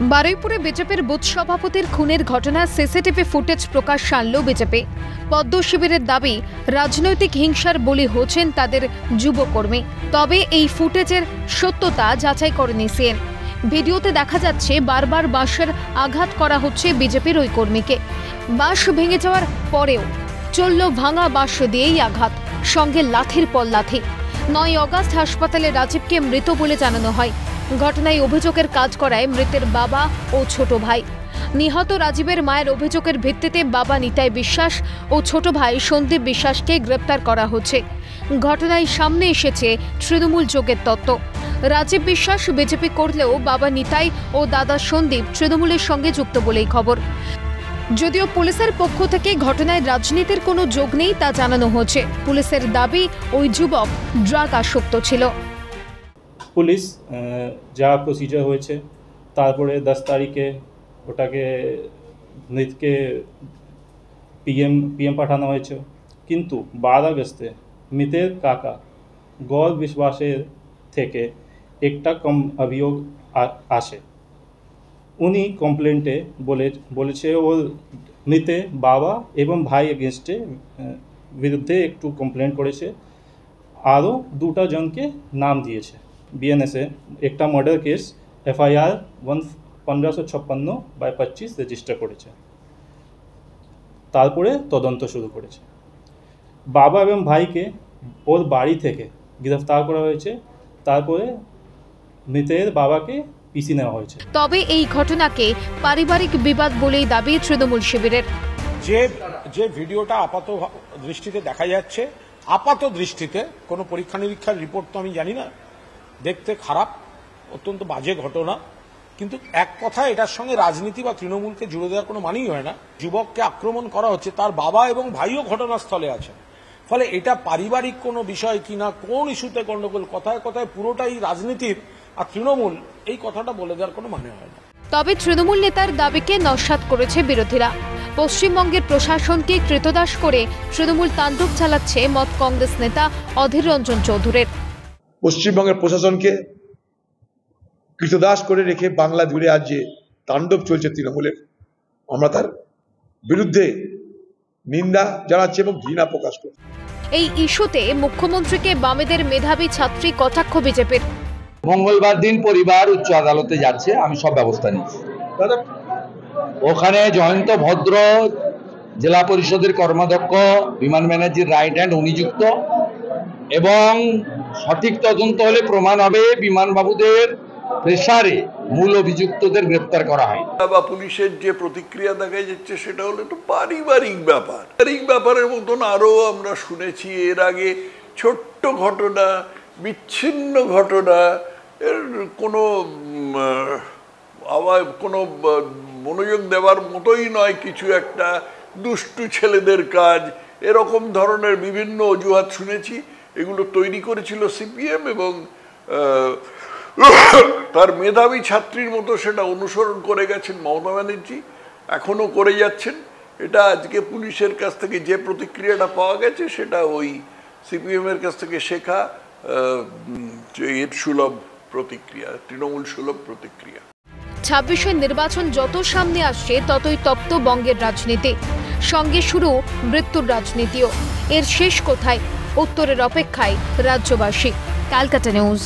বারুইপুরে বিজেপির বুথ সভাপতির খুনের ঘটনার সিসিটিভি ফুটেজ প্রকাশ আনল বিজেপি। পদ্ম শিবিরের দাবি, রাজনৈতিক হিংসার বলি হচ্ছেন তাদের যুবকর্মী। তবে এই ফুটেজের সত্যতা যাচাই করেনি সিএন। ভিডিওতে দেখা যাচ্ছে বারবার বাঁশের আঘাত করা হচ্ছে বিজেপির ওই কর্মীকে। বাঁশ ভেঙে যাওয়ার পরেও চলল ভাঙা বাঁশ দিয়েই আঘাত, সঙ্গে লাথির পর লাথি। 9 অগাস্ট হাসপাতালে রাজীবকে মৃত বলে জানানো হয়। ঘটনায় অভিযোগের কাজ করায় মৃতের বাবা ও ছোট ভাই। নিহত রাজীবের মায়ের অভিযোগের ভিত্তিতে বাবা নিতাই বিশ্বাস ও ছোট ভাই সন্দীপ বিশ্বাসকে গ্রেপ্তার করা হচ্ছে। ঘটনায় সামনে এসেছে তৃণমূল যোগের তত্ত্ব। রাজীব বিশ্বাস বিজেপি করলেও বাবা নিতাই ও দাদা সন্দীপ তৃণমূলের সঙ্গে যুক্ত বলেই খবর। যদিও পুলিশের পক্ষ থেকে ঘটনায় রাজনীতির কোনো যোগ নেই তা জানানো হচ্ছে। পুলিশের দাবি, ওই যুবক ড্রাগ আসক্ত ছিল। পুলিশ যা প্রসিজার হয়েছে, তারপরে 10 তারিখে ওটাকে মৃতকে পিএম পাঠানো হয়েছে। কিন্তু 12 আগস্টে মৃতের কাকা গৌর বিশ্বাসের থেকে একটা কম অভিযোগ আসে। উনি কমপ্লেন্টে বলেছে ওর মৃতের বাবা এবং ভাই এগেনস্টে বিরুদ্ধে একটু কমপ্লেন্ট করেছে, আরও 2টা জনকে নাম দিয়েছে। বিএনএসে একটা মার্ডার কেস FIR 1556/25 রেজিস্টার করেছে। তারপরে তদন্ত শুরু করেছে। বাবা এবং ভাইকে ওর বাড়ি থেকে গ্রেফতার করা হয়েছে। তারপরে মৃতের বাবাকে পিসি নেওয়া হয়েছে। তবে এই ঘটনাকে পারিবারিক বিবাদ বলেই দাবি তৃণমূল শিবিরের। যে ভিডিওটা আপাত দৃষ্টিতে দেখা যাচ্ছে, আপাত দৃষ্টিতে কোনো পরীক্ষা নিরীক্ষার রিপোর্ট তো আমি জানি না, দেখতে খারাপ, অত্যন্ত বাজে ঘটনা। কিন্তু এক কথা, এটার সঙ্গে রাজনীতি বা তৃণমূলকে জুড়ে দেওয়ার কোনো মানেই হয় না। যুবককে আক্রমণ করা হচ্ছে, তার বাবা এবং ভাইও ঘটনাস্থলে আছেন। ফলে এটা পারিবারিক কোনো বিষয় কিনা, কোন ইস্যুতে গণ্ডগোল, কথায় কথায় পুরোটাই রাজনীতির আর তৃণমূল, এই কথাটা বলে দেওয়ার কোনো মানে হয় না। তবে তৃণমূল নেতার দাবিকে নস্যাৎ করেছে বিরোধীরা। পশ্চিমবঙ্গের প্রশাসনকে কৃতদাস করে তৃণমূল তাণ্ডব চালাচ্ছে মত কংগ্রেস নেতা অধীর রঞ্জন চৌধুরীর। পশ্চিমবঙ্গের প্রশাসনকে কৃতদাস করে রেখে বাংলা জুড়ে আজ যে তাণ্ডব চলছে তৃণমূলের, আমরা তার বিরুদ্ধে নিন্দা জানাচ্ছি এবং ঘৃণা প্রকাশ করছি। এই ইস্যুতে মুখ্যমন্ত্রীকে বামেদের মেধাবী ছাত্রী কটাক্ষ বিজেপির। মঙ্গলবার দিন পরিবার উচ্চ আদালতে যাচ্ছে, আমি সব ব্যবস্থা নিচ্ছি। ওখানে জয়ন্ত ভদ্র জেলা পরিষদের কর্মাধ্যক্ষ, বিমান ব্যানার্জির রাইট হ্যান্ড, উনি যুক্ত, এবং সঠিক তদন্ত হলে প্রমাণ হবে বিমান বাবুদের প্রেসারে মূল অভিযুক্তদের গ্রেপ্তার করা হয়। বা পুলিশের যে প্রতিক্রিয়া দেখা যাচ্ছে সেটা হলো একটা পারিবারিক ব্যাপার। পারিবারিক ব্যাপারের মতন আরো আমরা শুনেছি এর আগে ছোট্ট ঘটনা, বিচ্ছিন্ন ঘটনা, এর কোনো আবার কোনো মনোযোগ দেওয়ার মতোই নয়, কিছু একটা দুষ্টু ছেলেদের কাজ, এরকম ধরনের বিভিন্ন অজুহাত শুনেছি। এগুলো তৈরি করেছিল সিপিএম এবং তার মেধাবী ছাত্রীর মতো সেটা অনুসরণ করে গেছেন মমতা ব্যানার্জি, এখনো করে যাচ্ছেন। এটা আজকে পুলিশের কাছ থেকে যে প্রতিক্রিয়াটা পাওয়া গেছে সেটা ওই সিপিএম এর কাছ থেকে শেখা এর সুলভ প্রতিক্রিয়া, তৃণমূল সুলভ প্রতিক্রিয়া। 26-এর নির্বাচন যত সামনে আসছে ততই তপ্ত বঙ্গের রাজনীতি, সঙ্গে শুরু মৃত্যুর রাজনীতিও। এর শেষ কোথায়? উত্তরের অপেক্ষায় রাজ্যবাসী। ক্যালকাটা নিউজ।